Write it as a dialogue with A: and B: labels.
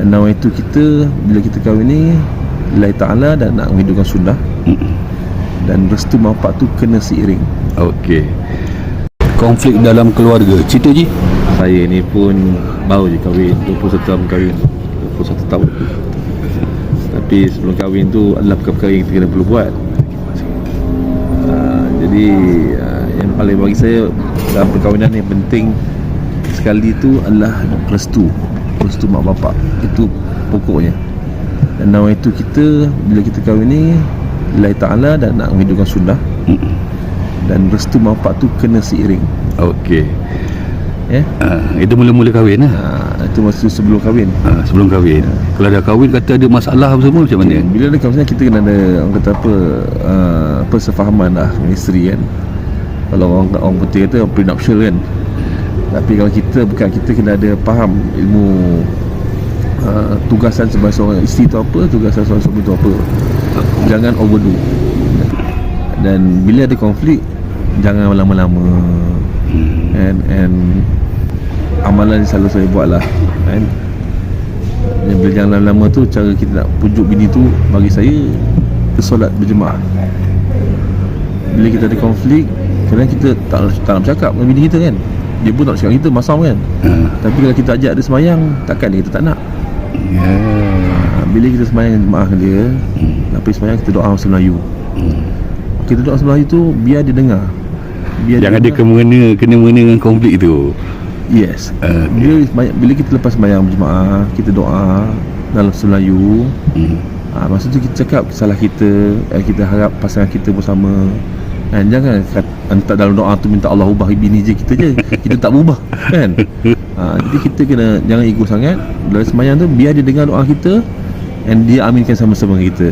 A: Dan itu kita, bila kita kahwin ni lillahi ta'ala dan nak menghidupkan sunnah, dan restu mak bapak tu kena seiring.
B: Okey. Konflik dalam keluarga, cerita Ji.
A: Saya ni pun baru je kahwin, 21 tahun kahwin, 21 tahun. Tapi sebelum kahwin tu adalah perkara-perkara yang kita kena perlu buat. Jadi yang paling bagi saya dalam perkahwinan yang penting sekali tu adalah restu mak bapak. Itu pokoknya. Dan itu kita, bila kita kahwin ni lillahi ta'ala dan nak menghidupkan sunnah, dan restu mak bapak tu kena seiring.
B: Okey.
A: Ya.
B: Itu mula-mula kahwin lah.
A: Itu masa sebelum kahwin.
B: Sebelum kahwin. Kalau dah kahwin kata ada masalah apa semua macam mana?
A: Bila ada kahwin kita kena ada, orang kata apa, persefahaman lah dengan isteri kan. Kalau orang putih kata prenuptial kan. Tapi kalau kita kena ada faham ilmu tugasan sebagai seorang isteri tu apa, tugasan seorang suami tu apa. Jangan overdo. Dan bila ada konflik, jangan lama-lama. And amalan yang selalu saya buat lah kan. Bila jangan lama-lama tu, cara kita nak pujuk bini tu bagi saya solat berjemaah. Bila kita ada konflik, kadang kita tak nak bercakap dengan bini kita kan. Dia pun tak nak cakap kita, masam kan. Tapi kalau kita ajak dia semayang, takkan kita tak nak. Bila kita semayang jemaah dengan dia, tapi semayang kita doa bahasa Melayu. Kita doa bahasa Melayu tu biar dia dengar.
B: Jangan ada kena mengena dengan konflik tu.
A: Yes. Bila kita lepas sembahyang berjemaah, kita doa dalam bahasa Melayu. Masa tu kita cakap salah kita, kita harap pasangan kita bersama. Jangan hantar dalam doa tu minta Allah ubah bini je kita je. Kita tak berubah kan. Jadi kita kena jangan ego sangat. Dalam sembahyang tu biar dia dengar doa kita, and dia aminkan sama-sama kita.